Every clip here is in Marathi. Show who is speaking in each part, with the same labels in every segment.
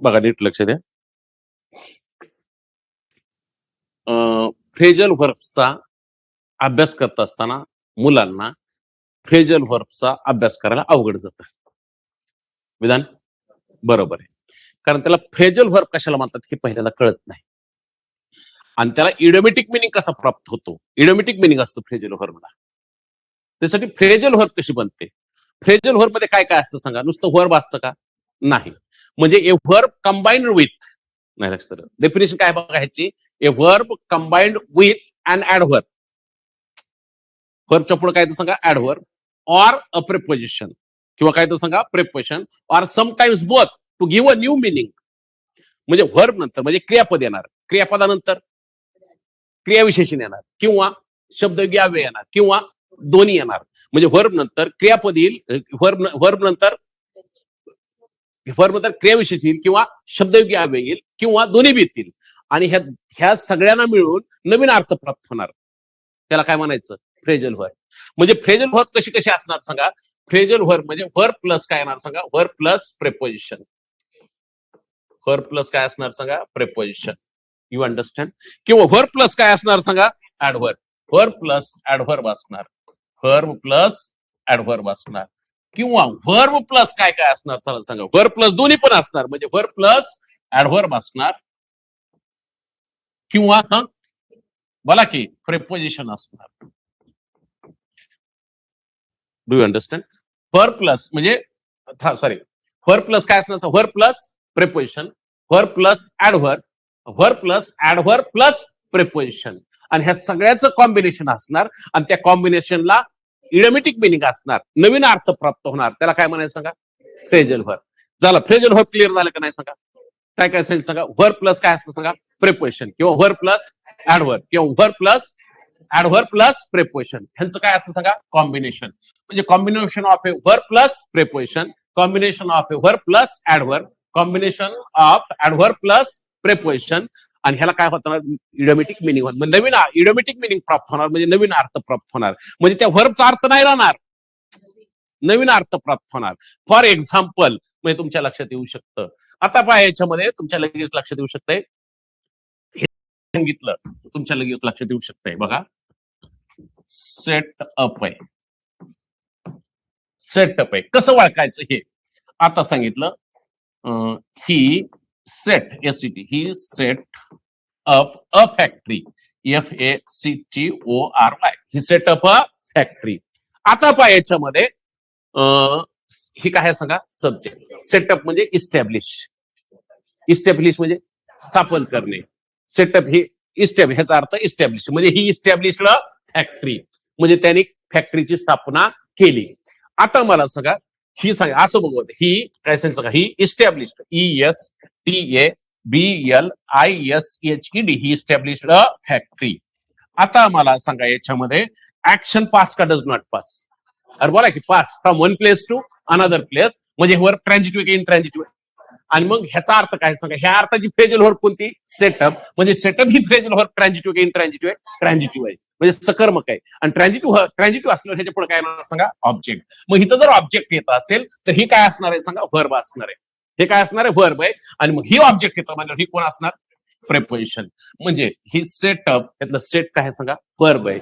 Speaker 1: बघा नीट लक्ष द्या. फ्रेजल व्हर्बचा अभ्यास करत असताना मुलांना फ्रेजल व्हर्बचा अभ्यास करायला अवघड जातं. विधान बरोबर आहे. कारण त्याला फ्रेजल व्हर्ब कशाला म्हणतात हे पहिल्याला कळत नाही. आणि त्याला इडियोमॅटिक मिनिंग कसा प्राप्त होतो. इडियोमॅटिक मिनिंग असतं फ्रेजल व्हर्बला. त्यासाठी फ्रेजल व्हर्ब कशी बनते. फ्रेजल व्हर्ब मध्ये काय काय असतं सांगा. नुसतं व्हर्ब असतं का. नाही. म्हणजे ए व्हर्ब कंबाईन्ड विथ, नाही लक्षात. डेफिनेशन काय बघा ह्याची. ए व्हर्ब कंबाईन्ड विथ अन ऍडव्हर्ब. व्हर्बच्या पुढे काय तर सांगा ऍडव्हर्ब ऑर अ प्रिपोजिशन, किंवा काय तर सांगा preposition or sometimes both to give a new meaning. म्हणजे व्हर्ब नंतर म्हणजे क्रियापद येणार, क्रियापदानंतर क्रियाविशेषण येणार, किंवा शब्दयोगी अव्यय येणार, किंवा दोन्ही येणार. म्हणजे व्हर्ब नंतर क्रियापद येईल, व्हर्ब नंतर क्रियाविशेष येईल, किंवा शब्दयोगी अव्यय येईल, किंवा दोन्ही बी येतील. आणि ह्या सगळ्यांना मिळून नवीन अर्थ प्राप्त होणार. त्याला काय म्हणायचं. Phrasal verb. म्हणजे फ्रेजल व्हर्ब कशी कशी असणार सांगा. फ्रेजल व्हर्ब म्हणजे व्हर्ब प्लस काय येणार सांगा. Verb plus preposition. Verb plus काय असणार सांगा. प्रेपोजिशन. You understand. किंवा व्हर्ब प्लस काय असणार सांगा. ऍडव्हर्ब. व्हर्ब प्लस ऍडव्हर्ब असणार. व्हर्ब प्लस ऍडव्हर्ब असणार. किंवा व्हर्ब प्लस काय काय असणार चला सांगा. व्हर्ब प्लस दोन्ही पण असणार. म्हणजे व्हर्ब प्लस ऍडव्हर्ब असणार, किंवा बोला की प्रेपोजिशन असणार. Do you understand. Verb plus म्हणजे सॉरी, व्हर्ब प्लस काय असणार. Verb plus preposition, verb plus adverb, verb plus adverb plus preposition. आणि ह्या सगळ्याचं कॉम्बिनेशन असणार. आणि त्या कॉम्बिनेशनला इडियोमॅटिक मिनिंग असणार, नवीन अर्थ प्राप्त होणार. त्याला काय म्हणायचं सांगा. Phrasal verb. झालं. फ्रेजल व्हर्ब क्लिअर झालं का नाही सांगा. काय काय असेल सांगा. व्हर्ब प्लस काय असतं सांगा. प्रेपोजिशन, किंवा व्हर्ब प्लस ऍडव्हर्ब, किंवा verb plus adverb plus preposition. ह्यांचं काय असतं सांगा. कॉम्बिनेशन. म्हणजे combination of A verb plus preposition, combination of A verb plus adverb, combination of adverb plus preposition. आणि ह्याला काय होणार. इडियोमॅटिक मिनिंग. नवीन इडियोमॅटिक मिनिंग प्राप्त होणार, म्हणजे नवीन अर्थ प्राप्त होणार. म्हणजे त्या व्हर्बचा अर्थ नाही राहणार, नवीन अर्थ प्राप्त होणार. फॉर एक्झाम्पल म्हणजे तुमच्या लक्षात येऊ शकतं. आता पहा याच्यामध्ये तुमच्या लगेच लक्षात येऊ शकतंय. सांगितलं तुमच्या लगेच लक्षात येऊ शकतंय. बघा सेट अप आहे. सेटअप आहे. कसं ओळखायचं हे आता सांगितलं. He set SCT he set up a factory FACTORY he set up a factory. आता पहा याच्यामध्ये ही काय सांगा. सब्जेक्ट. सेटअप म्हणजे इस्टॅब्लिश. इस्टॅब्लिश म्हणजे स्थापन करणे. सेटअप ही इस्टॅब्लिश, ह्याचा अर्थ इस्टॅब्लिश म्हणजे ही इस्टॅब्लिश्ड फॅक्टरी, म्हणजे त्यांनी फॅक्टरीची स्थापना केली. आता मला सांगा ही सांगा असं बघू. ही काय सांगा. ही इस्टॅब्लिश्ड ESTABLISHED ही इस्टॅब्लिश्ड फॅक्टरी. आता मला सांगा याच्यामध्ये ऍक्शन पास का डज नॉट पास. अरे बोला की pass from one place to another place, म्हणजे वर ट्रान्झिटिव्ह इनट्रान्झिटिव्ह. आणि मग ह्याचा अर्थ काय सांगा. ह्या अर्थाची फ्रेजल व्हर्ब कोणती. सेटअप. म्हणजे सेटअप ही फ्रेजल व्हर्ब ट्रान्झिटिव्ह इनट्रान्झिटिव्ह ट्रान्झिटिव्ह आहे, म्हणजे सकर्मक आहे. आणि ट्रान्झिटिव्ह असल्यावर ह्याच्या पुढे काय येणार सांगा. ऑब्जेक्ट. मग इथं जर ऑब्जेक्ट येत असेल तर ही काय असणार आहे सांगा. व्हर्ब असणार आहे. हे काय असणार आहे. व्हर्ब आहे. आणि मग ही ऑब्जेक्ट येतं म्हणजे ही कोण असणार. प्रेपोजिशन. म्हणजे ही सेटअप यातलं सेट काय सांगा. व्हर्ब आहे.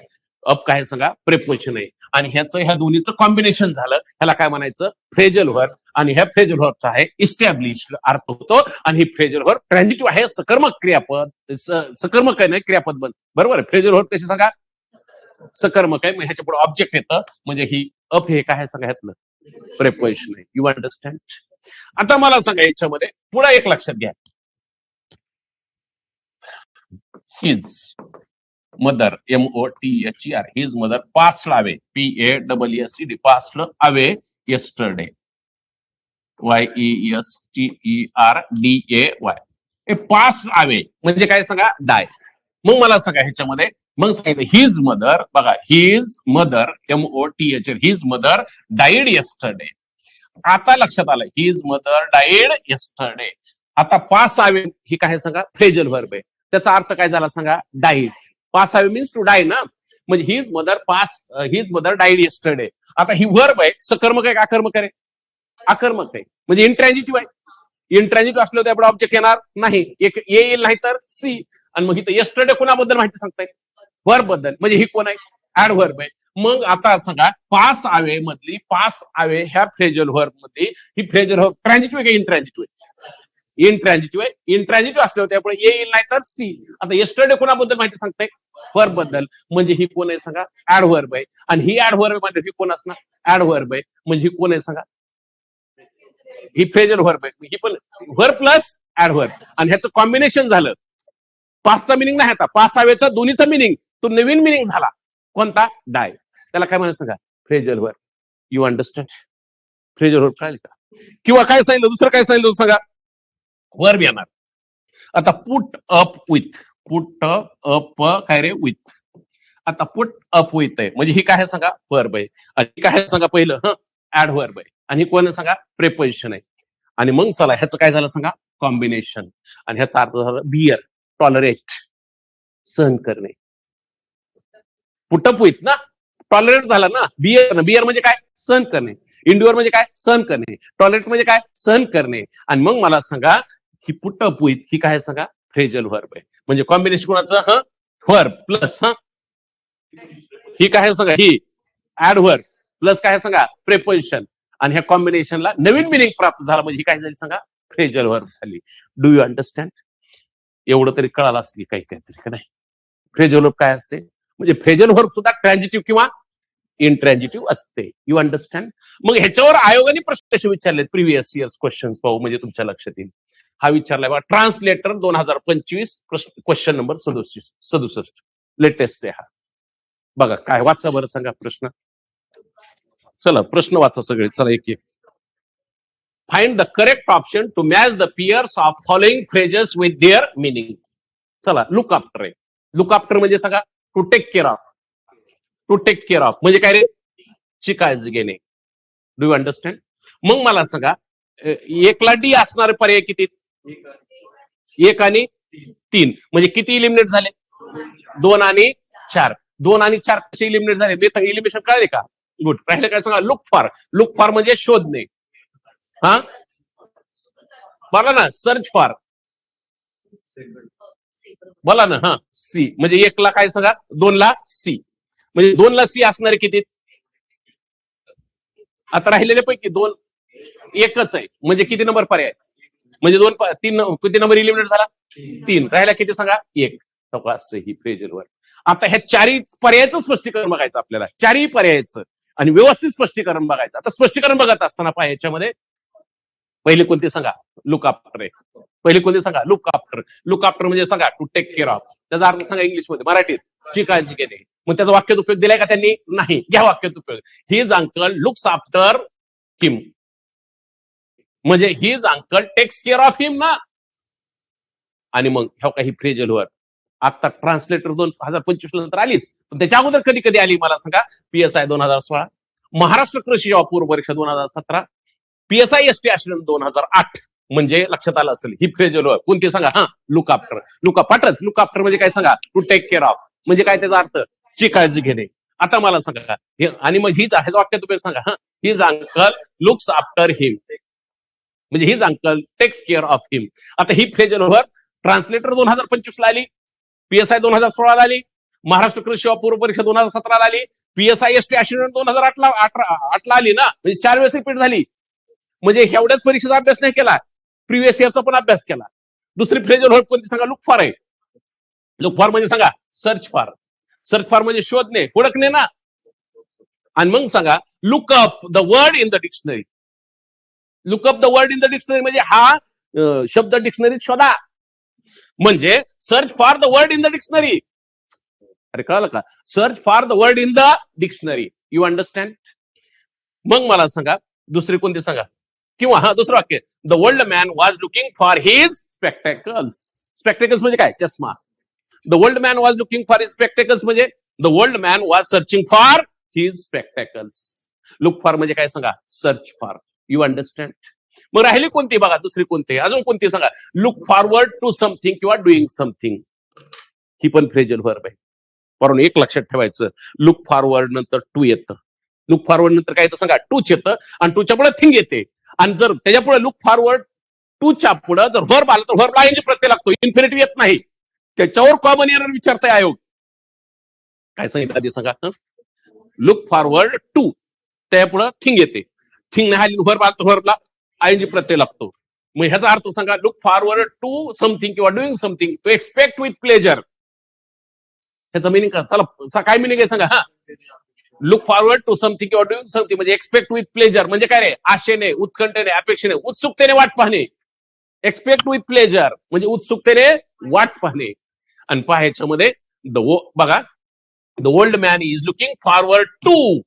Speaker 1: अप काय सांगा. प्रेपोजिशन आहे. आणि ह्या दोन्हीचं कॉम्बिनेशन झालं. ह्याला काय म्हणायचं. Phrasal verb. आणि ह्या फ्रेजल व्हर्बचा आहे इस्टॅब्लिश्ड अर्थ होतो. आणि ही फ्रेजल व्हर्ब ट्रान्झिटिव्ह आहे, सकर्मक क्रियापद. सकर्मक आहे नाही क्रियापद बन. बरोबर आहे. फ्रेजल व्हर्ब कशी सांगा. सकर्मक आहे. मग ह्याच्या पुढे ऑब्जेक्ट येतं, म्हणजे ही अप हे काय सांगा ह्यातलं प्रेपोजिशन आहे. You understand. आता मला सांगा याच्यामध्ये पुढे एक लक्षात घ्या. His mother MOTHER his mother passed away PASSED passed away yesterday YESTERDAY. Passed away म्हणजे काय सांगा. डाय. मग मला सांगा ह्याच्यामध्ये मग सांगितलं हिज मदर. बघा his mother MOTHER his mother died yesterday. आता लक्षात आलं. His mother died yesterday. आता पास अवे ही काय सांगा. फ्रेजल व्हर्ब आहे. त्याचा अर्थ काय झाला सांगा. Died. Pass away means to die ना. म्हणजे हिज मदर डाईड yesterday. आता ही व्हर्ब आहे. सकर्मक आहे का आकर्मक आहे. आकर्मक आहे. म्हणजे इनट्रान्झिटिव्ह आहे. इंट्रान्झिटिव्ह असल्यावर त्यापुढे ऑब्जेक्ट येणार नाही, एक येईल नाही तर सी. आणि मग इथं येस्टरडे कोणाबद्दल माहिती सांगताय? व्हर्ब बद्दल. म्हणजे ही कोण आहे? ऍडव्हर्ब आहे. मग आता सांगा पास आवे मधली पास आवे ह्या फ्रेजल व्हर्ब मध्ये ही फ्रेजल व्हर्ब ट्रान्झिटिव्ह आहे का इंट्रान्झिटिव्ह आहे? इंट्रान्झिटिव्ह आहे. इंट्रान्झिटिव्ह असल्यावर त्यापुढे येईल नाही तर सी. आता येस्टरडे कोणाबद्दल माहिती सांगताय? व्हर्ब बद्दल. म्हणजे ही कोण आहे सांगा? ऍडव्हर्ब आहे. आणि ही ऍडव्हर्ब मध्ये ही कोण असणार? ऍडव्हर्ब आहे. म्हणजे ही कोण आहे सांगा? ही फ्रेजल व्हर्ब आहे. ही पण व्हर्ब प्लस ऍडव्हर्ब. आणि ह्याचं कॉम्बिनेशन झालं. पाचचा मिनिंग नाही आता, पाच आवेचा दोन्हीचा मिनिंग तो नवीन मिनिंग झाला. कोणता? डाय. त्याला काय म्हणा सांगा? Phrasal verb. You understand? Phrasal verb कळाली का? किंवा काय सांगितलं, दुसरं काय सांगितलं सांगा? व्हर्ब येणार. आता put up with. Put up काय रे? विथ. आता पुट अप विथ आहे म्हणजे ही काय सांगा? व्हर्ब आहे. आणि काय सांगा पहिलं? ऍडव्हर्ब आहे. आणि ही कोण सांगा? प्रेपोजिशन आहे. आणि मग चला ह्याचं काय झालं सांगा? कॉम्बिनेशन. आणि ह्याचा अर्थ झाला बियर, टॉलरेट, सहन करणे. पुटअप विथ ना, टॉलरेट झाला ना. बियर, बियर म्हणजे काय? सहन करणे. इंड्युअर म्हणजे काय? सहन करणे. टॉलरेट म्हणजे काय? सहन करणे. आणि मग मला सांगा ही पुटअप विथ ही काय सांगा? फ्रेजल व्हर्ब आहे. म्हणजे कॉम्बिनेशन कोणाचं? व्हर्ब प्लस ही काय सांगा? ही ऍडव्हर्ब प्लस काय सांगा? प्रेपोजिशन. आणि ह्या कॉम्बिनेशनला नवीन मिनिंग प्राप्त झाला म्हणजे ही काय झाली सांगा? फ्रेजल व्हर्ब झाली. Do you understand? एवढं तरी कळालं असली काहीतरी का नाही? फ्रेजल व्हर्ब काय असते? म्हणजे फ्रेजल व्हर्ब सुद्धा ट्रान्झिटिव्ह किंवा इंट्रान्झिटिव्ह असते. You understand? मग ह्याच्यावर आयोगाने प्रश्न कसे विचारलेत? प्रिव्हियस इयर्स क्वेश्चन्स पाहू म्हणजे तुमच्या लक्षात येईल. हा विचारलाय बघा, ट्रान्सलेटर 2025 क्वेश्चन नंबर 67. लेटेस्ट आहे हा. बघा काय वाचा बरं सांगा प्रश्न. चला प्रश्न वाचा सगळे. चला एक एक. Find the correct option to match the pairs of following phrases with their meaning. चला लुक आफ्टर आहे. लुक आफ्टर म्हणजे सांगा? To take care of. To take care of म्हणजे काय रे? ची काळजी घेणे. Do you understand? मग मला सांगा एकला डी असणारे पर्याय किती? एक आणि तीन. म्हणजे किती इलिमिनेट झाले? 2 आणि 4. 2 आणि 4 कसे इलिमिनेट झाले? मी तर इलिमिनेशन कळले का? गुड. राहिले काय सांगा? Look for. लुक फॉर म्हणजे शोधणे. हा बोला ना. सर्च फॉर बोला ना. हा सी म्हणजे 1 ला काय सांगा? 2 ला सी. म्हणजे 2 ला सी असणारे किती? आता राहिलेले पैकी 2 एकच आहे. म्हणजे किती नंबर पर्याय? म्हणजे 2 3 किती नंबर इलिमिनेट झाला? 3. राहिला किती सांगा? 1. ही फ्रेजल व्हर्ब. आता ह्या चारही पर्यायाचं स्पष्टीकरण बघायचं आपल्याला. चारही पर्यायाचं आणि व्यवस्थित स्पष्टीकरण बघायचं. आता स्पष्टीकरण बघत असताना पहा ह्याच्यामध्ये पहिले कोणते सांगा? लुक आफ्टर आहे. पहिले कोणते सांगा? Look after. लुक आफ्टर म्हणजे सांगा टू टेक केअर ऑफ. त्याचा अर्थ सांगा इंग्लिश मध्ये, मराठीत ची काळजी घेणे. मग त्याचा वाक्यात उपयोग दिलाय का त्यांनी? नाही. घ्या वाक्यात उपयोग. His uncle looks after him. म्हणजे his uncle takes care of him ना. आणि मग ह्या काही फ्रेजल व्हर्ब आता ट्रान्सलेटर 2025 नंतर आलीच, पण त्याच्या अगोदर कधी कधी आली मला सांगा? PSI 2016, महाराष्ट्र कृषी सेवा पूर्व परीक्षा 2017, PSI ST असिस्टंट 2008. म्हणजे लक्षात आलं असेल ही फ्रेजल व्हर्ब कोणती सांगा? Look after. लुक पाठच. लुक आफ्टर म्हणजे काय सांगा? To take care of. म्हणजे काय त्याचा अर्थ? ची काळजी घेणे. आता मला सांगा आणि मग हीच ह्याचा वाक्यात उपयोग सांगा? His uncle looks after him म्हणजे his uncle takes care of him. आता ही फ्रेजल व्हर्ब ट्रान्सलेटर 2025 ला आली, PSI 2016 ला आली, महाराष्ट्र कृषी सेवा पूर्व परीक्षा 2017 ला आली, PSI ST असिस्टंट 2008 ला आली ना. म्हणजे 4 वेळेस रिपीट झाली. म्हणजे एवढ्याच परीक्षेचा अभ्यास नाही केला, प्रिव्हियस इयरचा पण अभ्यास केला. दुसरी फ्रेजल व्हर्ब कोणती सांगा? लुक फॉर आहे. लुक फॉर म्हणजे सांगा? Search for. सर्च फॉर म्हणजे शोधणे, ओळखणे ना. आणि मग सांगा look up the word in the dictionary. Look up the word in the dictionary म्हणजे हा शब्द डिक्शनरीत शोधा. म्हणजे search for the word in the dictionary. अरे कळलं का? Search for the word in the dictionary. You understand? मग मला सांगा दुसरी कोणती सांगा? किंवा दुसरं वाक्य, the old man was looking for his spectacles. Spectacles म्हणजे काय? चष्मा. The old man was looking for his spectacles म्हणजे the old man was searching for his spectacles. Look for म्हणजे काय सांगा? Search for. You understand? मग राहिली कोणती बघा? दुसरी कोणती? अजून कोणती सांगा? लुक फॉरवर्ड टू समथिंग किंवा डुईंग समथिंग. ही पण फ्रेजल व्हर्ब आहे. कारण एक लक्षात ठेवायचं, लुक फॉरवर्ड नंतर टू येतं. लुक फॉरवर्ड नंतर काय येतं सांगा? टूच येतं आणि टूच्या पुढे थिंग येते. आणि जर त्याच्या पुढे लुक फॉरवर्ड टूच्या पुढं जर व्हर्ब आला तर व्हर्बला आयएनजी प्रत्यय लागतो, इन्फिनिटिव्ह येत नाही. त्याच्यावर कॉमन एरर विचारताय आयोग. काय सांगितलं आधी सांगा. लुक फॉरवर्ड टू, त्या पुढं थिंग येते, थिंग नाही आली व्हर्ब आला तर व्हर्बला आयएनजी प्रत्यय लागतो. मग ह्याचा अर्थ सांगा. लुक फॉरवर्ड टू समथिंग किंवा doing something, to expect with pleasure, ह्याचा मिनिंग का? चला काय मिनिंग आहे सांगा. हा, लुक फॉरवर्ड टू समथिंग किंवा डुईंग समथिंग म्हणजे एक्सपेक्ट विथ प्लेजर म्हणजे काय रे? आशेने, उत्कंठेने, अपेक्षेने, उत्सुकतेने वाट पाहणे. एक्सपेक्ट विथ प्लेजर म्हणजे उत्सुकतेने वाट पाहणे. आणि पाहायच्यामध्ये बघा, the old man is looking forward to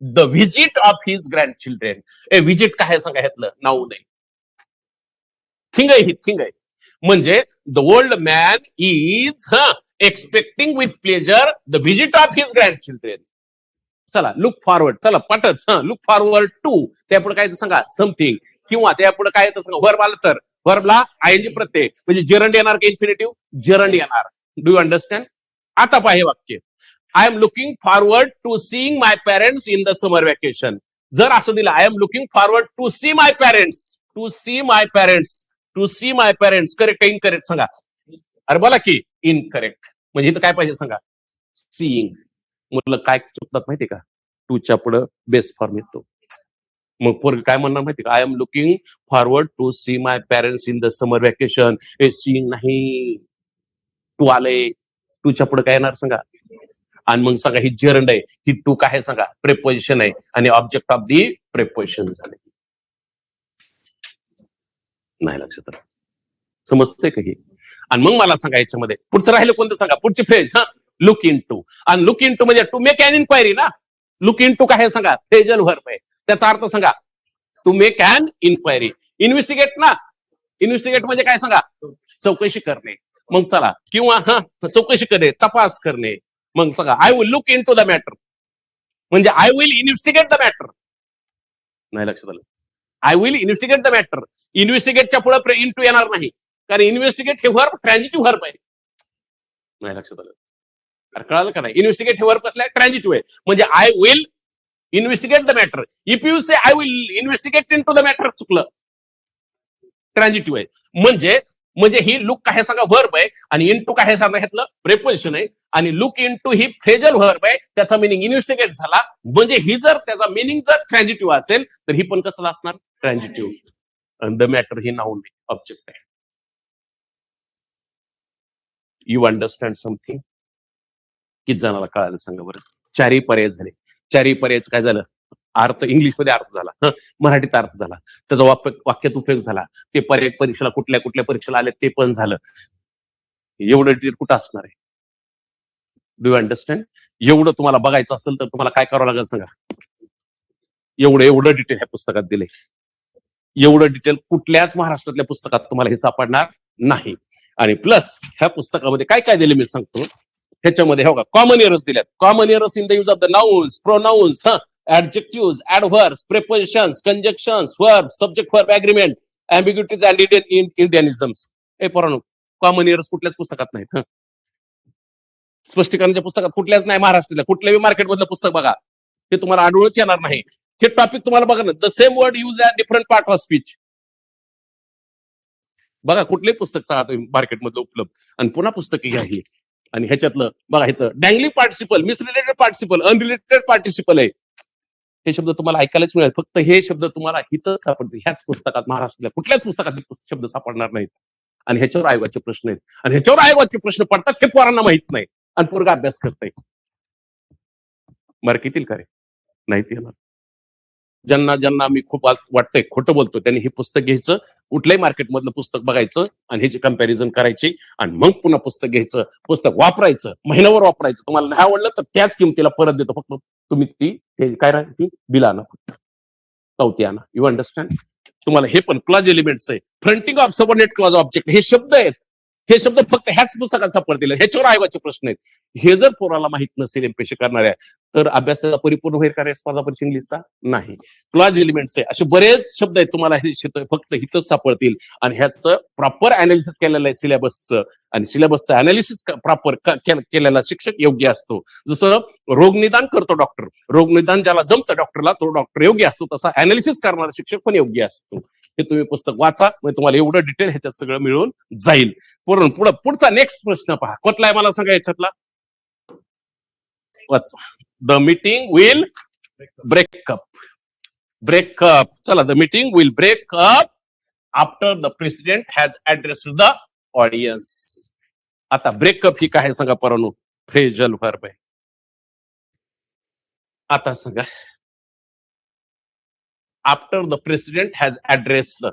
Speaker 1: the visit of his grand children. A visit काय सांगा, ह्यातलं नाव नाही, थिंग आहे, ही थिंग आहे. म्हणजे the old man is expecting with pleasure the visit of his grand children. चला लुक फॉरवर्ड, चला पटच. लुक फॉरवर्ड टू, त्यापुढे काय सांगा समथिंग, किंवा त्यापुढे काय येतं सांगा व्हर्ब आलं तर व्हर्बला आयएनजी प्रत्यय म्हणजे जरंड येणार की इन्फिनिटिव्ह? जरंड येणार. Do you understand? आता पहा हे वाक्य, I am looking forward to seeing my parents in the summer vacation. जर असं दिलं, I am looking forward to see my parents, to see my parents, to see my parents, correct incorrect सांगा? अरे बोला की इनकरेक्ट. म्हणजे इथं काय पाहिजे सांगा? सीइंग. मुलं काय चुकतात माहितीये का? टूच्या पुढं बेस फॉर्म येतो. मग पोरग काय म्हणणार माहिती का? I am looking forward to see my parents in the summer vacation. हे सीइंग नाही, टू आलंय, टूच्या पुढे काय येणार सांगा? आणि मग सांगा ही जरंड आहे, ही टू काय सांगा? प्रेपोजिशन आहे आणि ऑब्जेक्ट ऑफ दी प्रेपोजिशन झाले. नाही लक्षात आलं? समजते का हे? आणि मग मला सांगा याच्यामध्ये पुढचं राहिलं कोणतं सांगा? पुढची फ्रेज लुक इन टू. आणि लुक इन टू म्हणजे टू मेक अन इन्क्वायरी ना. लुक इन टू काय सांगा? फ्रेजल व्हर्ब आहे. त्याचा अर्थ सांगा to make an inquiry. Investigate ना, इन्व्हेस्टिगेट म्हणजे काय सांगा? चौकशी करणे. मग चला, किंवा चौकशी करणे, तपास करणे. मग सांगा I will look into the matter म्हणजे I will investigate the matter. नाही लक्षात आलं? I will investigate the matter. इन्व्हेस्टिगेटच्या पुढे इन टू येणार नाही, कारण इन्व्हेस्टिगेट हे व्हर्ब ट्रान्झिटिव्ह व्हर्ब आहे. नाही लक्षात आलं? अरे कळालं का नाही? इन्व्हेस्टिगेट हे व्हर्ब कसला आहे? ट्रान्झिटिव्ह आहे. म्हणजे I will investigate the matter. If you say I will investigate into the matter, चुकलं, ट्रान्झिटिव्ह आहे. म्हणजे ही लुक काय सांगा? व्हर्ब आहे, आणि इन टू काय सांगा? ह्यातलं प्रेपोजिशन आहे. आणि लुक इन टू ही फ्रेजल व्हर्ब आहे, त्याचा मिनिंग इन्व्हेस्टिगेट झाला. म्हणजे ही जर त्याचा मिनिंग जर ट्रान्झिटिव्ह असेल तर ही पण कसं असणार? ट्रान्झिटिव्ह. द मॅटर ही नाउन ऑब्जेक्ट आहे. You understand something? किती जणाला कळालं सांगा बरं? चारही पर्याय झाले. चारही पर्यायचं काय झालं? अर्थ इंग्लिशमध्ये अर्थ झाला, मराठीत अर्थ झाला, त्याचा वाक्यात उपयोग झाला. ते पर्याय परीक्षेला कुठल्या कुठल्या परीक्षेला आले ते पण झालं. एवढं डिटेल कुठं असणार आहे? Do you understand? एवढं तुम्हाला बघायचं असेल तर तुम्हाला काय करावं लागेल सांगा? एवढं डिटेल ह्या पुस्तकात दिले. एवढं डिटेल कुठल्याच महाराष्ट्रातल्या पुस्तकात तुम्हाला हे सापडणार नाही. आणि प्लस ह्या पुस्तकामध्ये काय काय दिले मी सांगतो. ह्याच्यामध्ये हो का कॉमन एरर्स दिल्यात. Common errors in the use of the nouns, pronounce, adjectives, adverbs, prepositions, conjunctions, verbs, subject verb agreement, ambiguities and Indianisms. हे पोरांनो, कॉमन एरर्स कुठल्याच पुस्तकात नाहीत. स्पष्टीकरणाच्या पुस्तकात कुठल्याच नाही महाराष्ट्रातल्या. कुठल्याही मार्केटमधलं पुस्तक बघा, हे तुम्हाला आढळूनच येणार नाही. हे टॉपिक तुम्हाला बघा ना, the same word use at different part of speech. बघा कुठलेही पुस्तक मार्केटमधलं उपलब्ध, आणि पुन्हा पुस्तके घ्या ही. आणि ह्याच्यातलं बघा इथं डँगलिंग पार्टिसिपल, मिसरिलेटेड पार्टिसिपल, अनरिलेटेड पार्टिसिपल आहे. हे शब्द तुम्हाला ऐकायलाच मिळेल. फक्त हे शब्द तुम्हाला इथंच सापडतील. ह्याच पुस्तकात, महाराष्ट्रातल्या कुठल्याच पुस्तकात शब्द सापडणार नाहीत. आणि ह्याच्यावर आयोगाचे प्रश्न आहेत. आणि ह्याच्यावर आयोगाचे प्रश्न पडतात हे पोरांना माहित नाही, आणि पोरगा अभ्यास करताय. मार्क येतील का रे? नाहीत येणार. ज्यांना मी खूप वाटतंय खोटं बोलतो त्यांनी हे पुस्तक घ्यायचं, कुठल्याही मार्केटमधलं पुस्तक बघायचं आणि ह्याची कंपॅरिझन करायची, आणि मग पुन्हा पुस्तक घ्यायचं, पुस्तक वापरायचं, महिनाभर वापरायचं. तुम्हाला नाही आवडलं तर त्याच किमतीला परत देतो. फक्त तुम्ही ती काय राहते बिल आणा, फक्त पावती आणा. You understand? तुम्हाला हे पण क्लॉज एलिमेंट्स आहे. Fronting of subordinate clause object हे शब्द आहेत. हे शब्द फक्त ह्याच पुस्तकात सापडतील. ह्याच्यावर आयोगाचे प्रश्न आहेत. हे जर पोराला माहित नसेल एमपीएससी करणाऱ्या, तर अभ्यासाचा परिपूर्ण होईल का स्पर्धा परीक्षा इंग्लिशचा? नाही. क्लॉज एलिमेंट्स आहे, असे बरेच शब्द आहेत तुम्हाला हे फक्त इथंच सापडतील. आणि ह्याचं प्रॉपर अनालिसिस केलेलं आहे सिलेबसचं, आणि सिलेबसचं अनालिसिस प्रॉपर केलेला शिक्षक योग्य असतो. जसं रोगनिदान करतो डॉक्टर, रोगनिदान ज्याला जमतं डॉक्टरला तो डॉक्टर योग्य असतो, तसा अनालिसिस करणारा शिक्षक पण योग्य असतो. हे तुम्ही पुस्तक वाचा, म्हणजे तुम्हाला एवढं डिटेल ह्याच्यात सगळं मिळून जाईल. पुढचा नेक्स्ट प्रश्न पहा, कुठला आहे मला सांगा याच्यातला. वाचा. The meeting will break up. Break up. चला, the meeting will break up after the president has addressed the audience. आता ब्रेकअप ही काय सांगा परंतु फ्रेजल व्हर्ब आहे. आता सांगा, after the president has addressed.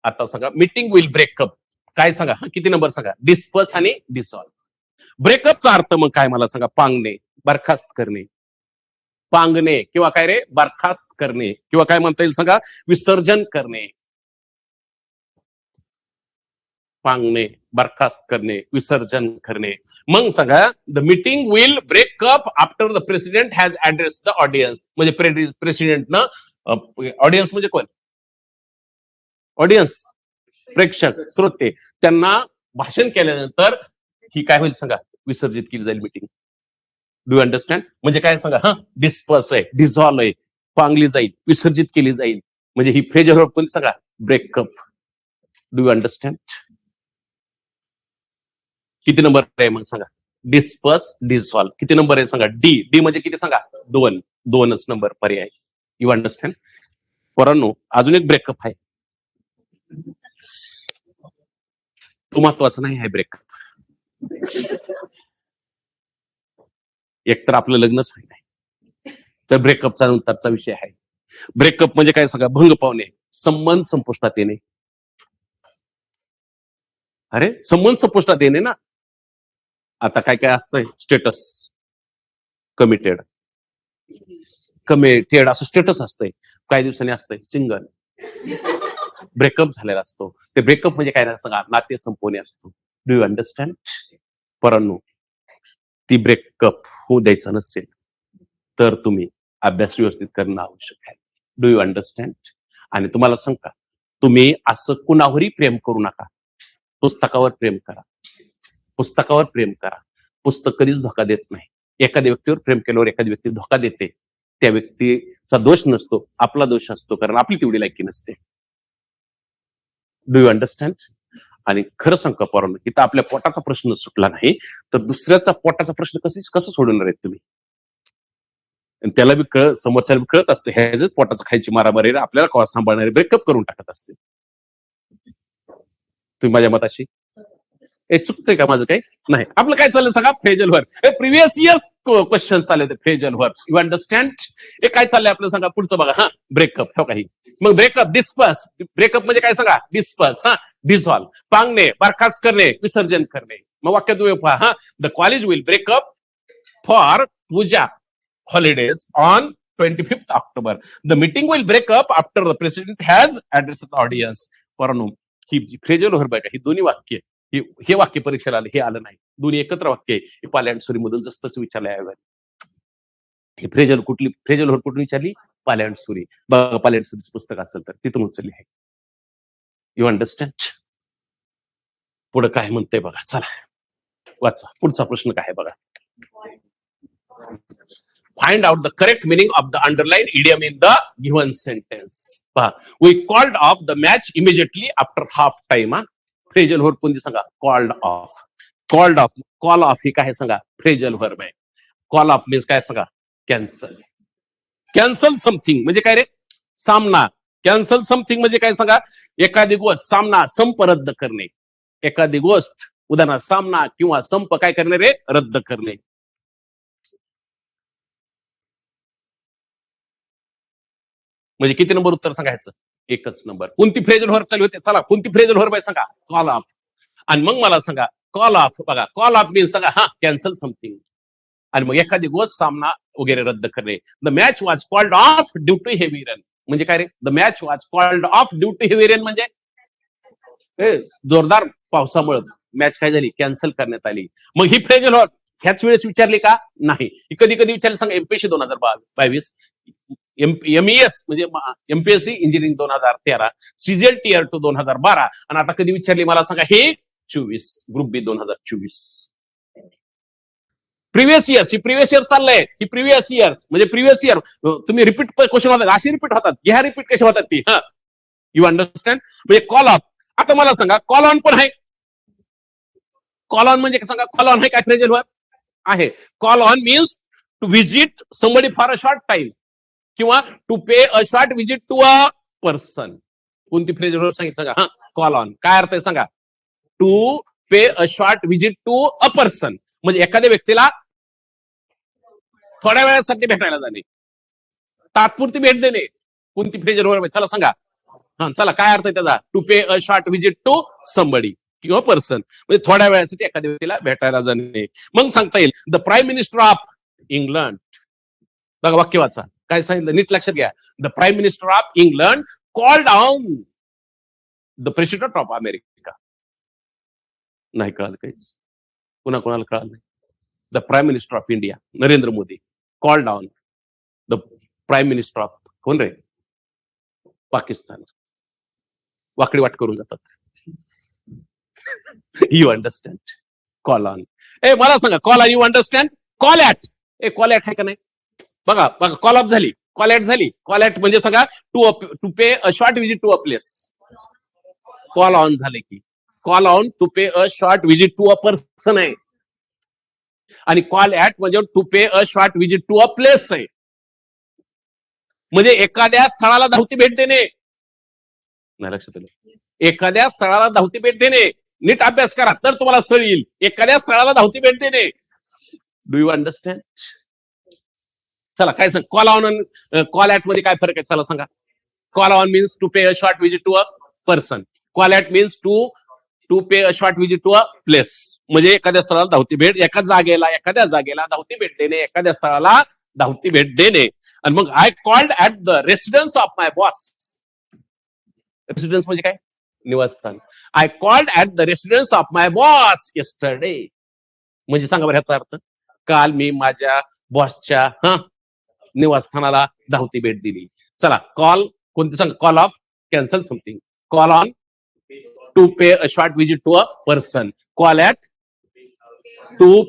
Speaker 1: आता सांगा मीटिंग विल ब्रेकअप काय सांगा, किती नंबर सांगा. डिस्पर्स आणि डिसॉल्व. ब्रेकअपचा अर्थ मग काय मला सांगा. पांगणे, बरखास्त करणे. पांगणे किंवा काय रे, बरखास्त करणे किंवा काय म्हणता येईल सांगा, विसर्जन करणे. पांगणे, बरखास्त करणे, विसर्जन करणे. मग सांगा, the meeting will break up after the president has address the audience. म्हणजे प्रेसिडेंटनं, ऑडियन्स म्हणजे कोण, ऑडियन्स प्रेक्षक श्रोते, त्यांना भाषण केल्यानंतर ही काय होईल सांगा, विसर्जित केली जाईल मीटिंग. Do understand. म्हणजे काय सांगा, हा डिस्पर्स आहे, डिझॉल्व आहे, पांगली जाईल, विसर्जित केली जाईल. म्हणजे ही फ्रेजल वर्ब कोणती सांगा, ब्रेकअप. Do understand. किती नंबर आहे मग सांगा, डिस्पर्स, डिसॉल्व. किती नंबर आहे सांगा, डी. डी म्हणजे किती सांगा, 2. 2च नंबर पर्याय. You understand. परंतु अजून एक ब्रेकअप आहे, तो महत्वाचा नाही आहे ब्रेकअप. एक तर आपलं लग्नच होईल नाही, तर ब्रेकअपचा नंतरचा विषय आहे. ब्रेकअप म्हणजे काय सांगा, भंग पावणे, संबंध संपुष्टात येणे. अरे संबंध संपुष्टात येणे ना. आता काय काय असतंय, स्टेटस कमिटेड, कमिटेड असं स्टेटस असतंय. काही दिवसांनी असतंय सिंगल. ब्रेकअप झालेला असतो. ते ब्रेकअप म्हणजे काय ना सांगा, नाते संपवणे असतो. Do you understand. परंतु ती ब्रेकअप होऊ द्यायचं नसेल तर तुम्ही अभ्यास व्यवस्थित करणं आवश्यक आहे. Do you understand. आणि तुम्हाला सांगता, तुम्ही असं कुणावरही प्रेम करू नका, पुस्तकावर प्रेम करा. पुस्तकावर प्रेम करा. पुस्तक कधीच धोका देत नाही. एखाद्या व्यक्तीवर प्रेम केल्यावर एखादी व्यक्ती धोका देते, त्या व्यक्तीचा दोष नसतो, आपला दोष असतो, कारण आपली तेवढी लायकी नसते. Do you understand. आणि खरं सांगा पोरांनो, इथं आपल्या पोटाचा प्रश्न सुटला नाही तर दुसऱ्याचा पोटाचा प्रश्न कसं सोडवणार आहेत तुम्ही. त्याला बी समोरच्याला बी कळत असते, ह्याच पोटाचं खायची मारामारी आपल्याला कवा सांभाळणारे ब्रेकअप करून टाकत असते. तुम्ही माझ्या मताशी हे चुकतंय का माझं काही नाही. आपलं काय चाललं सांगा, phrasal verb. Previous years question चालले ते फ्रेजल वर्ब. You understand. हे काय चाललंय आपलं सांगा, पुढचं बघा. हा ब्रेकअप, हो काही. मग ब्रेकअप, डिस्पर्स. ब्रेकअप म्हणजे काय सांगा, डिस्पर्स. हा डिझॉल्व, पांगणे, बरखास्त करणे, विसर्जन करणे. मग वाक्यात तुम्ही पहा, हा the college will break up for Puja holidays on 25th October. The meeting will break up after the president has addressed the audience. परंतु ही फ्रेजल वर्ब आहे का, ही दोन्ही वाक्य, हे वाक्य परीक्षेला आलं, हे आलं नाही. दोन्ही एकत्र वाक्य आहे. हे पाल्याणसुरी मधून जसंच विचारलंय. ही फ्रेजल वर्ब कुठून विचारली, पाल्याणसुरी. बघा, पाल्याणसुरीचं पुस्तक असेल तर तिथून उचलली आहे. You understand. पुढे काय म्हणते बघा, चला वाचा. पुढचा प्रश्न काय आहे बघा. Find out the correct meaning of the underlined idiom in the given sentence. We called off the match immediately after half time. Phrasal verb कोणती सांगा, called off. Called off, call off ही काय सांगा, फ्रेजल वर्ब आहे. Call off मीन्स काय सांगा, कॅन्सल. कॅन्सल समथिंग म्हणजे काय रे, सामना. कॅन्सल समथिंग म्हणजे काय सांगा, एखादी गोष्ट, सामना, संप रद्द करणे. एखादी गोष्ट, उदाहरणार्थ सामना किंवा संप काय करणे रे, रद्द करणे. म्हणजे किती नंबर उत्तर सांगायचं, एकच नंबर. कोणती फ्रेजल वर्ब चालू होते, चला कोणती फ्रेजल वर्ब आहे सांगा, कॉल ऑफ. आणि मग मला सांगा, कॉल ऑफ बघा, कॉल ऑफ मीन्स सांगा, हा कॅन्सल समथिंग. आणि मग एखादी गोष्ट, सामना वगैरे रद्द करणे. The match was called off due to heavy rain. म्हणजे काय रे, the match was called off due to heavy rain म्हणजे जोरदार पावसामुळे मॅच काय झाली, कॅन्सल करण्यात आली. मग ही फ्रेजल वर्ब ह्याच वेळेस विचारली का, नाही. ही कधी कधी विचारली सांगा, एमपीएससी 2022, एमईएस म्हणजे एमपीएससी इंजिनिअरिंग 2013, सीजीएल टीआर 2 2012, आणि आता कधी विचारली मला सांगा, हे 24 ग्रुप बी 2024. प्रिव्हियस इयर्स, ही प्रिव्हियस इयर चाललंय, ही प्रिव्हियस इयर्स म्हणजे प्रिव्हियस इयर. तुम्ही रिपीट क्वेश्चन होतात, अशी रिपीट होतात, ह्या रिपीट कशा होतात ती, हा यू अंडरस्टँड? म्हणजे कॉल ऑफ. आता मला सांगा कॉल ऑन पण आहे. कॉल ऑन म्हणजे सांगा, कॉल ऑन आहे काय फ्रेजल वर्ब? आहे. Call on means to visit somebody for a short time किंवा to pay a short visit to a person. कोणती फ्रेजल वर्ब सांगितलं सांगा? हा, कॉल ऑन. काय अर्थ आहे सांगा? To pay a short visit to a person म्हणजे एखाद्या व्यक्तीला थोड्या वेळासाठी भेटायला जाणे, तात्पुरती भेट देणे. कोणती फ्रेजल वर्ब आहे चला सांगा? हा चला, काय अर्थ आहे त्याचा? To pay a short visit to somebody किंवा पर्सन म्हणजे थोड्या वेळासाठी एखाद्या व्यक्तीला भेटायला जाणे. मग सांगता येईल the prime minister of England. बघा वाक्य वाचा, काय सांगितलं नीट लक्षात घ्या. The prime minister of England called on the president of America. नाही कळालं काहीच? पुन्हा कोणाला कळालं नाही? The prime minister of India Narendra Modi called on the prime minister of कोण रे? पाकिस्तान. वाकडी वाट करून जातात. You understand? Call on. ए मला सांगा call on you understand? Call at. ए कॉल ऍट आहे का नाही? बघा बघा, कॉल ऑफ झाली, कॉल ऍट झाली. कॉल ऍट म्हणजे सांगा to pay a short visit to a place. Call on झाले की call on to pay a short visit to a person आहे आणि कॉल ऍट म्हणजे to pay a short visit to a place आहे. म्हणजे एखाद्या स्थळाला धावती भेट देणे. नाही लक्षात आलं? एखाद्या स्थळाला धावती भेट देणे. नीट अभ्यास करा तर तुम्हाला स्थळ येईल. एखाद्या स्थळाला धावती भेट देणे. Do you understand? चला काय सांग कॉल ऑन कॉल ऍट मध्ये काय फरक आहे चला सांगा? Call on means to pay a short visit to a person. Call at means to pay a short visit to a place म्हणजे एखाद्या स्थळाला धावती भेट, एखाद्या जागेला धावती भेट देणे, एखाद्या स्थळाला धावती भेट देणे. आणि मग I called at the residence of my boss. Residence म्हणजे काय? निवासस्थान. I called at the residence of my boss yesterday. म्हणजे सांगा बरं ह्याचा अर्थ? काल मी माझ्या बॉसच्या निवासस्थानाला धावती भेट दिली. चला कॉल कोणती सांगा? Call off cancel something. Call on to pay a short visit to a person. Call at to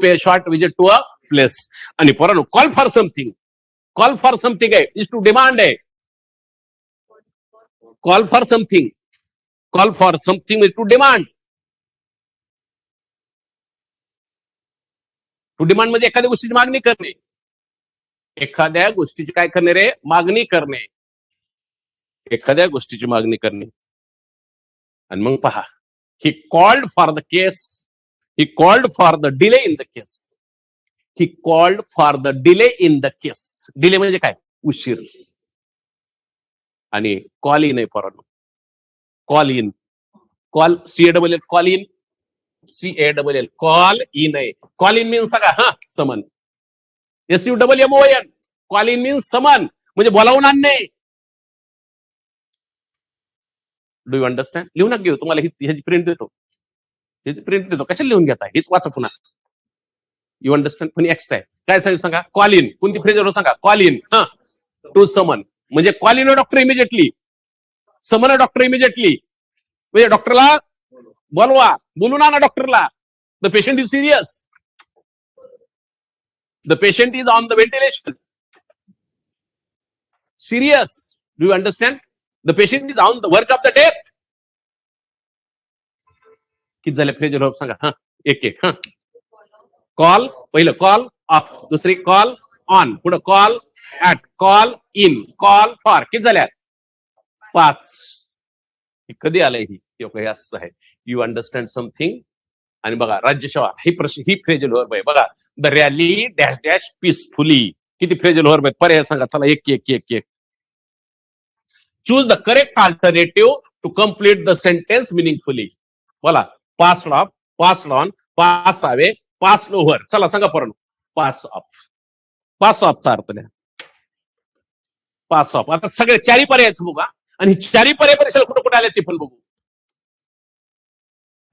Speaker 1: pay short visit to a place. आणि पोरांनो call for something. Call for something आहे इज टू डिमांड आहे. Call for something. Call for something is to demand. To demand म्हणजे एखाद्या गोष्टीची मागणी करणे. एखाद्या गोष्टीची काय करणे रे? मागणी करणे. एखाद्या गोष्टीची मागणी करणे. आणि मग पहा, he called for the case. He called for the delay in the case. He called for the delay in the case. Delay म्हणजे काय? उशीर. आणि कॉल इन आहे पोरांनो. Call in. Call CALL call in. CALL call in आहे. कॉल इन मीन्स सगळा समन. SUMMON कॉल इन मीन्स समन म्हणजे बोलावून आणणे. Do you understand? लिहून घेऊ तुम्हाला ह्याची प्रिंट देतो. ह्याची प्रिंट देतो. कशाला लिहून घेता? हेच वाचा पुन्हा. You understand? पण एक्स्ट्रा आहे. काय सांगितलं सांगा? Call in. कोणती फ्रेजवर सांगा? कॉल इन टू समन म्हणजे कॉल इन डॉक्टर इमिजिएटली. समन डॉक्टर इमिजिएटली म्हणजे डॉक्टरला बोलवा. बोलून आणा डॉक्टरला. The patient is serious. The patient is on the ventilation. Serious. Do you understand? The patient is on the वर्ज ऑफ द डेथ. किती झाले फ्रेजर सांगा? एक एक. कॉल पहिलं कॉल ऑफ, दुसरी कॉल ऑन, पुढे call at, call in, call for. किती झाल्या? 5. कधी आलंय ही असं आहे. You understand something. आणि बघा राज्यसेवा ही फ्रेजल वर्ब आहे. बघा the rally dash dash peacefully. किती फ्रेजल वर्ब आहेत? पर्याय सांगा चला एक एक एक एक. Choose the correct alternative to complete the sentence meaningfully. बोला. Passed off, passed on, pass away, pass over. चला सांगा परत. Pass off. पास ऑफचा अर्थ द्या. Pass off. आता सगळे चारी पर्यायच बघा आणि चारी पर्याय परीक्षेला कुठं कुठे आले ते पण बघू.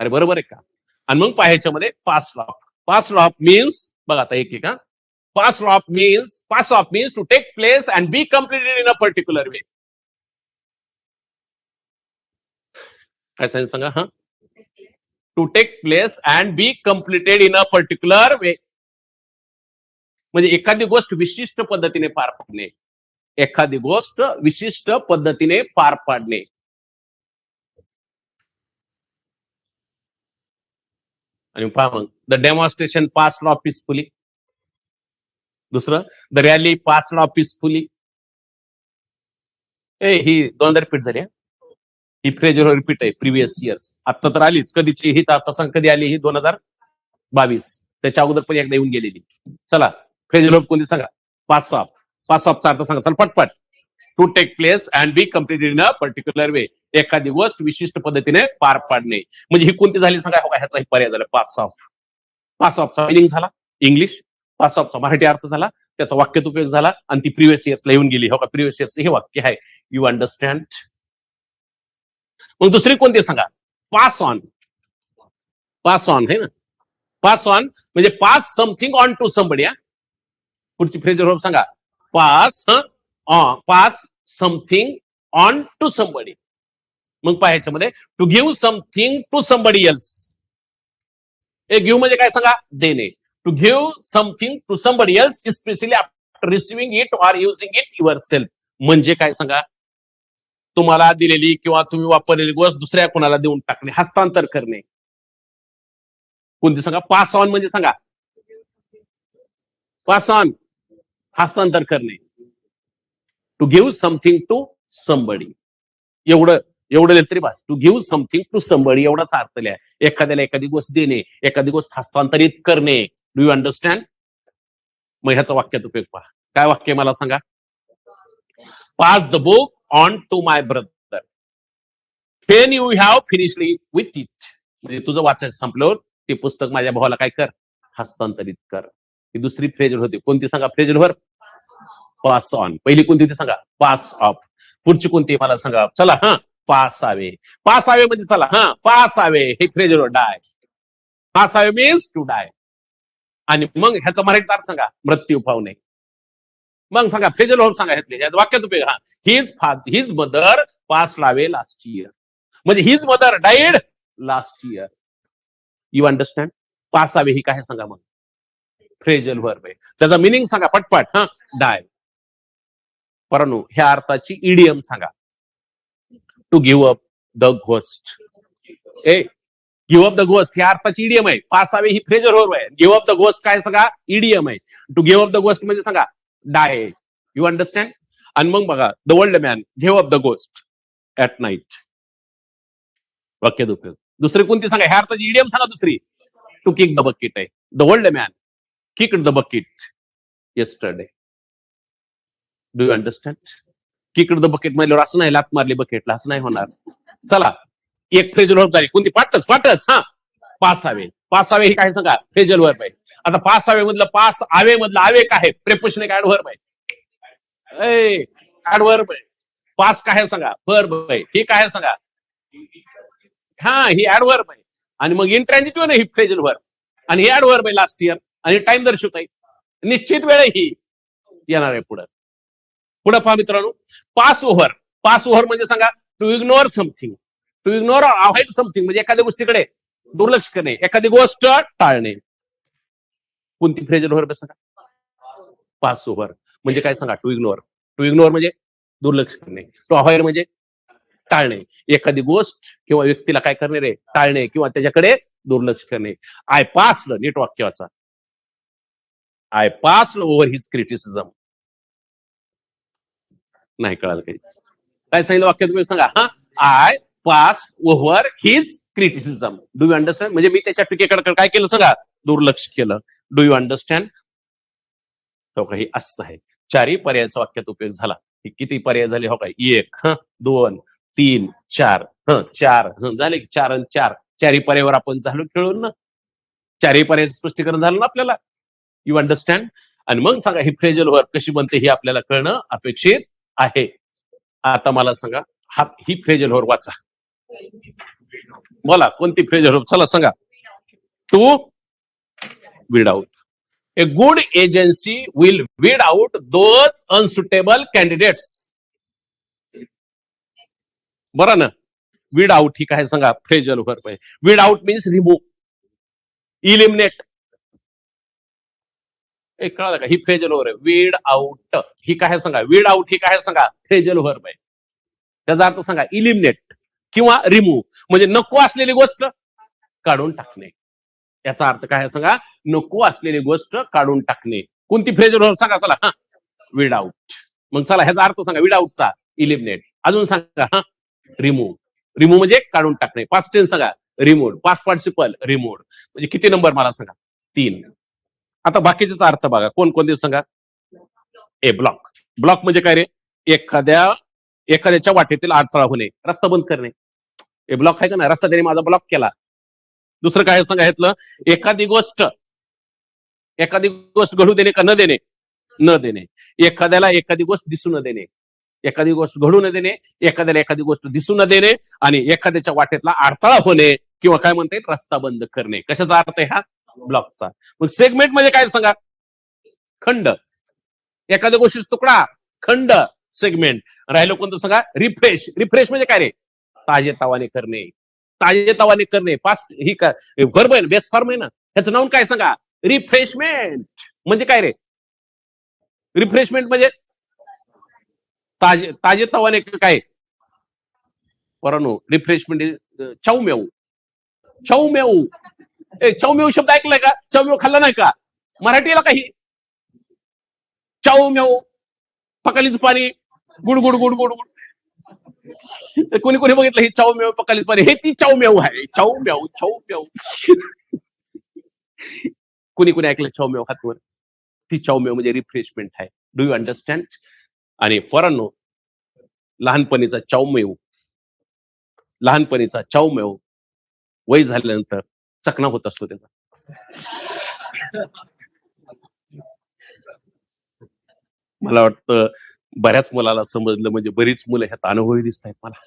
Speaker 1: अरे बरोबर आहे का? आणि मग पाहायच्या मध्ये passed off. Passed off means बघा आता एक एक. Pass off means to take place and be completed in a particular way. काय सांगा? To take place and be completed in a particular way म्हणजे एखादी गोष्ट विशिष्ट पद्धतीने पार पडणे. एखादी गोष्ट विशिष्ट पद्धतीने पार पाडणे. आणि पहा मग, the demonstration pass law peacefully. दुसरं, the rally pass law peacefully. ही दोनदा रिपीट झाली. ही फ्रेजर रिपीट आहे प्रिव्हियस इयर्स. आता तर आलीच, कधीची ही आता सांग, कधी आली ही? 2022. त्याच्या अगोदर पण एकदा येऊन गेलेली. चला, फ्रेजर कोणती सांगा? Pass off. पास ऑफचा अर्थ सांगा, चल पटपट. To take place and be completed in a particular way. एखादी गोष्ट विशिष्ट पद्धतीने पार पाडणे. म्हणजे ही कोणती झाली सांगा? ह्याचा पर्याय झाला पास ऑफ. पास ऑफचा मिनिंग झाला इंग्लिश, पास ऑफचा मराठी अर्थ झाला, त्याचा वाक्यात उपयोग झाला, आणि ती प्रिव्हियस इयर्सला येऊन गेली. हो का, प्रिव्हियस इयर्स हे वाक्य आहे. You understand? मग दुसरी कोणती सांगा? Pass on. पास ऑन है ना. पास ऑन म्हणजे pass something on to somebody. पुढची फ्रेजर सांगा. Pass pass something on to somebody. मग पहा ह्याच्यामध्ये, to give something to somebody else. Give म्हणजे काय सांगा? देणे. To give something to somebody else specially after receiving it or using it yourself. म्हणजे काय सांगा? तुम्हाला दिलेली किंवा तुम्ही वापरलेली गोष्ट दुसऱ्या कोणाला देऊन टाकणे, हस्तांतर करणे. कोणती सांगा? पास ऑन म्हणजे सांगा. पास ऑन हस्तांतर करणे. To give something to somebody. एवढं दिलं तरी बस. To give something to somebody एवढाच अर्थ लिहा. एखाद्याला एखादी गोष्ट देणे, एखादी गोष्ट हस्तांतरित करणे. Do you understand? मग ह्याचा वाक्यात उपयोग पहा. काय वाक्य मला सांगा? Pass the book on to my brother when you have finished with it. म्हणजे तुझं वाचायचं संपल्यावर ते पुस्तक माझ्या भावाला काय कर? हस्तांतरित कर. ही दुसरी फ्रेजर होती. कोणती सांगा? Fraser pass on. पहिली कोणती होती सांगा? Pass of. पुढची कोणती मला सांगा? चला, पास आवे. पास आवे म्हणजे चला, पास आवे हे फ्रेजर. डाय. पास आवे मीन्स टू डाय. आणि मग ह्याचा मराठी अर्थ सांगा? मृत्यू पावणे. मग सांगा फ्रेजर सांगा ह्यातले वाक्यात उपयोग. हिज मदर पास लावे लास्ट इयर. म्हणजे his mother died last year. You understand? Pass away ही काय सांगा? मग फ्रेजल वर्ब आहे. त्याचा मिनिंग सांगा पटपट. डाय. परंतु ह्या अर्थाची इडियम सांगा. To give up the ghost. Give up the ghost ह्या अर्थाची इडियम आहे. पास आवे ही फ्रेजर वर्ब आहे. गिव्ह अप द घोस्ट काय सांगा? इडियम आहे. To give up the ghost म्हणजे सांगा डाय. You understand? आणि मग बघा, the old man give up the ghost at night. वाक्यात उपयोग. दुसरी कोणती सांगा? ह्या अर्थाची इडियम सांगा दुसरी. टू किक द बकेट आहे. The old man kicked the bucket yesterday. Do you understand? Kicked the bucket म्हणजे असं नाही लात मारली बकेटला, असं नाही होणार. चला, एक फ्रेजल वर्ब झाली. कोणती? पाठच. Pass away. पास आवे हे काय सांगा? फ्रेजल वर्ब आहे. आता पास आवे मधलं पास आवे मधलं आवे काय आहे? प्रेपोजिशन एक ऍडव्हर्ब आहे. ऍडव्हर्ब आहे. पास काय सांगा? वर्ब आहे. हे काय सांगा? ही ऍडव्हर्ब आहे. आणि मग इंट्रान्झिटिव्ह नाही, ही फ्रेजल वर्ब. आणि ही ऍडव्हर्ब आहे लास्ट इयर. आणि टाइम दर्शवत आहे. निश्चित वेळ ही येणार आहे पुढे. पुढे पहा मित्रांनो, पास ओव्हर. पास ओव्हर म्हणजे सांगा to ignore something. To ignore avoid something म्हणजे एखाद्या गोष्टीकडे दुर्लक्ष करणे, एखादी गोष्ट टाळणे. कोणती फ्रेजल वर्ब सांगा? पास ओव्हर म्हणजे काय सांगा? To ignore. टू इग्नोर म्हणजे दुर्लक्ष करणे. टू अवॉइड म्हणजे टाळणे. एखादी गोष्ट किंवा व्यक्तीला काय करणे रे? टाळणे किंवा त्याच्याकडे दुर्लक्ष करणे. I passed. नीट वाक्याचा. I passed over his criticism. नाही कळालं काहीच. काय सांगितलं वाक्यात तुम्ही सांगा? I pass over his criticism. Do you understand? म्हणजे मी त्याच्या टीकेकडे काय केलं सांगा? दुर्लक्ष केलं. Do you understand? तो काही असं आहे. चारही पर्यायाचा वाक्यात उपयोग झाला. किती पर्याय झाले? हो काय? 1 2 3 4. 4 झाले. 4 आणि 4. चारही पर्यायावर आपण झालो खेळून ना. चारही पर्यायाचं स्पष्टीकरण झालं ना आपल्याला. You understand? आणि मग सांगा ही फ्रेजल वर्ब कशी बनते हे आपल्याला कळणं अपेक्षित आहे. आता मला सांगा, ही फ्रेजल वर्ब वाचा. बोला कोणती फ्रेजल वर्ब? चला सांगा. To weed out. A good agency will weed out those unsuitable candidates. बरं ना? वीड आउट ही काय सांगा? फ्रेजल वर्ब आहे. Weed out means remove, eliminate. एक कळलं का? ही फ्रेजल वर्ब आहे. वीड आउट ही काय सांगा? वीड आउट ही काय सांगा? फ्रेजल वर्ब आहे. त्याचा अर्थ सांगा इलिमिनेट किंवा रिमूव्ह, म्हणजे नको असलेली गोष्ट काढून टाकणे. याचा अर्थ काय सांगा? नको असलेली गोष्ट काढून टाकणे. कोणती फ्रेजल वर्ब सांगा चला? हा, वीड आउट. मग चला ह्याचा अर्थ सांगा विड आउटचा इलिमिनेट. अजून सांगा हा रिमूव्ह. रिमूव्ह म्हणजे काढून टाकणे. पास्ट टेन्स सांगा रिमूव्ह. Past participle remove. म्हणजे किती नंबर मला सांगा? 3. आता बाकीचा अर्थ बघा कोणकोणते सांगा? ए ब्लॉक. ब्लॉक म्हणजे काय रे? एखाद्याच्या वाटेतील अडथळा होणे, रस्ता बंद करणे. ए ब्लॉक आहे का ना? रस्ता त्याने माझा ब्लॉक केला. दुसरं काय सांगायचं? एखादी गोष्ट घडू देणे का न देणे? न देणे. एखाद्याला एखादी गोष्ट दिसू न देणे. एखादी गोष्ट घडू न देणे, एखाद्याला एखादी गोष्ट दिसू न देणे, आणि एखाद्याच्या वाटेतला अडथळा होणे किंवा काय म्हणता येईल रस्ता बंद करणे. कशाचा अर्थ आहे हा? ब्लॉकचा. मग सेगमेंट म्हणजे काय सांगा? खंड. एखाद्या गोष्टीचा तुकडा, खंड, सेगमेंट. राहिलं कोणतं सांगा? रिफ्रेश. रिफ्रेश म्हणजे काय रे? ताजे तवाने करणे. ताजे तवाने करणे. पास्ट ही का वर्ब आहे, बेस्ट फॉर्म आहे ना. ह्याचं नाव काय सांगा? रिफ्रेशमेंट. म्हणजे काय रे? रिफ्रेशमेंट म्हणजे ताजे तवाने काय? परंतु रिफ्रेशमेंट चौमेव. चौमेव. चौमेव शब्द ऐकलाय का? चौमेव खाल्ला नाही का? मराठीला काही चौमेव, पकालीच पाणी, good good good good good. कोणी कोणी बघितलं ही चौमेव पकालीच पाणी? हे ती चौमेव आहे. चौमेव चौमेव. कोणी कोणी ऐकलं चौमेव हातवर? ती चौमेव म्हणजे रिफ्रेशमेंट आहे. Do you understand? आणि पोरांनो, लहानपणीचा चौमेव वय झाल्यानंतर चकना होत असतो त्याचा. मला वाटतं बऱ्याच मुलाला समजलं, म्हणजे बरीच मुलं ह्यात अनुभवी दिसत आहेत मला.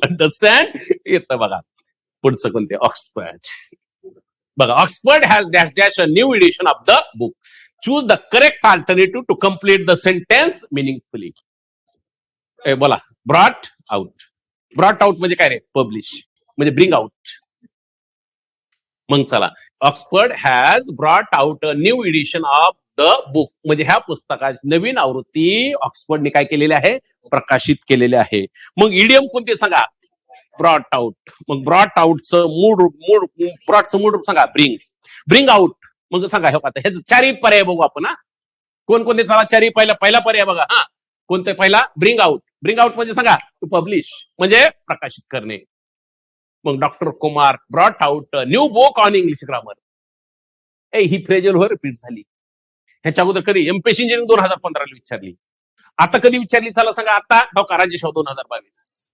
Speaker 1: अंडरस्टँड? येतं बघा पुढचं कोणते? ऑक्सफर्ड. बघा, Oxford has dash dash a new edition of the book. Choose the correct alternative to complete the sentence meaningfully. बोला. Brought out. ब्रॉट आउट म्हणजे काय रे? पब्लिश. म्हणजे ब्रिंग आउट. मग चला, Oxford has brought out a new edition of the book, म्हणजे ह्या पुस्तकाची नवीन आवृत्ती ऑक्सफर्डने काय केलेली आहे? प्रकाशित केलेली आहे. मग इडियम कोणते सांगा? Brought out. मग ब्रॉट आउटचं ब्रॉटचं मूळ रूप सांगा? ब्रिंग. ब्रिंग आउट मग सांगा. हे आता ह्याचे चारही पर्याय बघू आपण. हा, कोणकोणते चला चारही? पहिला पर्याय बघा. हा, कोणते? पहिला ब्रिंग आउट. ब्रिंग आउट म्हणजे सांगा टू पब्लिश, म्हणजे प्रकाशित करणे. मग doctor Kumar brought out new book on English grammar. He phrasal वर रिपीट झाली. ह्याच्या अगोदर कधी? एमपीएससी इंजिनिअरिंग 2015 विचारली. आता कधी विचारली चला सांगा? आता डॉक्टर राज्यशाव 2022.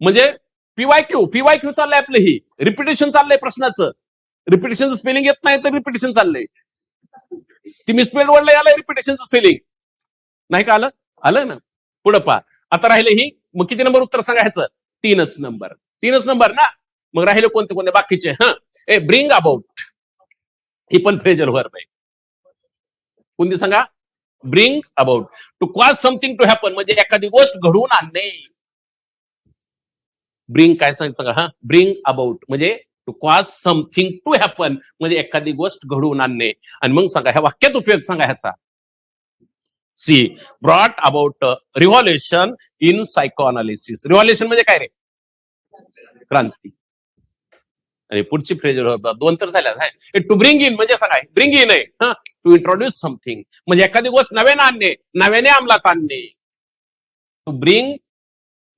Speaker 1: म्हणजे पीवायक्यू चाललंय आपलं. ही रिपिटेशन चाललंय प्रश्नाचं. रिपिटेशनचं स्पेलिंग येत नाही तर रिपिटेशन चाललंय. ती मिसस्पेल्ड वर्डला आलंय रिपिटेशनचं स्पेलिंग. नाही का? आलं ना? पुढं पहा. आता राहिले ही. मग किती नंबर उत्तर सांगा ह्याचं? 3च नंबर. 3च नंबर ना? मग राहिले कोणते कोणते बाकीचे? हा, ब्रिंग अबाउट ही पण फ्रेजल वर्ब आहे. कोणती सांगा? Bring about. To cause something to happen म्हणजे एखादी गोष्ट घडवून आणणे. ब्रिंग काय सांगा? हा, ब्रिंग अबाउट म्हणजे to cause something to happen म्हणजे एखादी गोष्ट घडवून आणणे. आणि मग सांगा ह्या वाक्यात उपयोग सांगा ह्याचा. She brought about revolution in psychoanalysis. Revolution म्हणजे काय रे? क्रांती. आणि पुढची फ्रेजल वर्ब 2 तर झाल्या. टू ब्रिंग इन म्हणजे सांगा ब्रिंग इन आहे. हा, टू इंट्रोड्यूस समथिंग म्हणजे एखादी गोष्ट नव्याने आणणे, नव्याने अंमलात आणणे. टू ब्रिंग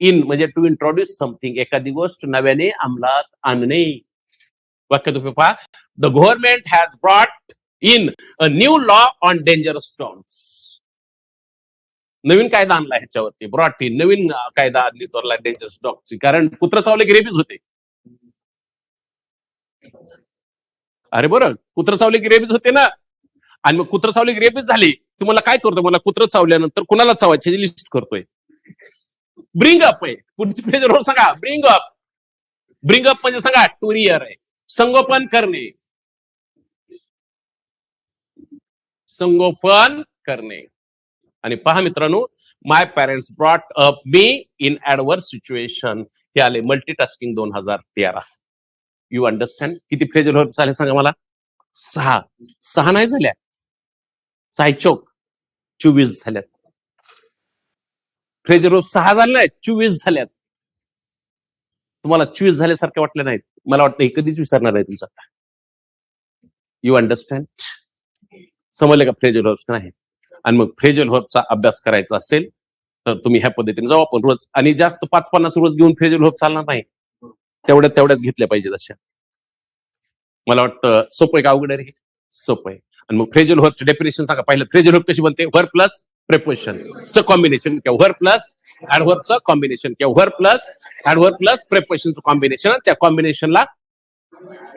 Speaker 1: इन म्हणजे टू इंट्रोड्यूस समथिंग, एखादी गोष्ट नव्याने अंमलात आणणे. वाक्यात उपयोग पहा. The government has brought in a new law on dangerous dogs. नवीन कायदा आणला ह्याच्यावरती. ब्रॉट इन नवीन कायदा आणली तोरला डेंजरस डॉगची. कारण कुत्र चावले की रेबीज होते. अरे बरं, कुत्र चावले की रेबीज होते ना. आणि मग कुत्र चावले की रेबीज झाली. तुम्हाला काय करतो? मला कुत्र चावल्यानंतर कुणाला चावायची लिस्ट करतोय. ब्रिंग अप आहे. पुढची फ्रेजर सांगा ब्रिंग अप. ब्रिंग अप म्हणजे सांगा टू रिअर आहे. संगोपन करणे. संगोपन करणे. आणि पहा मित्रांनो, my parents brought up me in adverse situation हे आले मल्टीटास्किंग 2013. You understand? किती फ्रेजल वर्ब झाले सांगा मला? 6 6 नाही झाल्या, 6 चौक 24 झाल्यात. फ्रेजल वर्ब 6 झाले नाहीत, 24 झाल्यात. तुम्हाला 24 झाल्यासारखे वाटले नाहीत. मला वाटतं हे कधीच विसरणार नाही तुमचं. You understand? समजलं का फ्रेजल वर्ब्स नाही? आणि मग फ्रेजल वर्बचा अभ्यास करायचा असेल तर तुम्ही ह्या पद्धतीने जाऊ आपण रोज. आणि जास्त 5-50 रोज घेऊन फ्रेजल वर्ब चालणार नाही, तेवढ्याच घेतल्या पाहिजेत अशा. मला वाटतं सोपं आहे का अवघड आहे? सोपं आहे. आणि मग फ्रेजल वर्बचं डेफिनेशन सांगा. पहिलं फ्रेजल वर्ब कशी बनते? वर्ब प्लस प्रेपोजिशनचं कॉम्बिनेशन किंवा वर्ब प्लस ऍडव्हर्बचं कॉम्बिनेशन किंवा वर्ब प्लस ऍडव्हर्ब प्लस प्रेपोजिशनचं कॉम्बिनेशन. त्या कॉम्बिनेशनला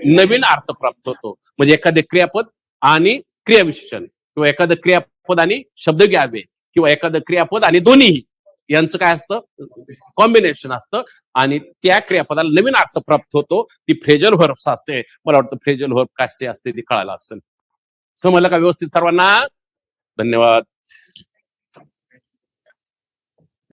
Speaker 1: नवीन अर्थ प्राप्त होतो. म्हणजे एखादे क्रियापद आणि क्रियाविशेषण किंवा एखादं क्रियापद आणि शब्द घ्यावे किंवा एखादं क्रियापद आणि दोन्ही यांचं काय असतं? कॉम्बिनेशन असतं आणि त्या क्रियापदाला नवीन अर्थ प्राप्त होतो. ती फ्रेजल वर्ब्स असते. मला वाटतं फ्रेजल वर्ब काय असते ती कळायला असेल. समजलं का व्यवस्थित सर्वांना? धन्यवाद.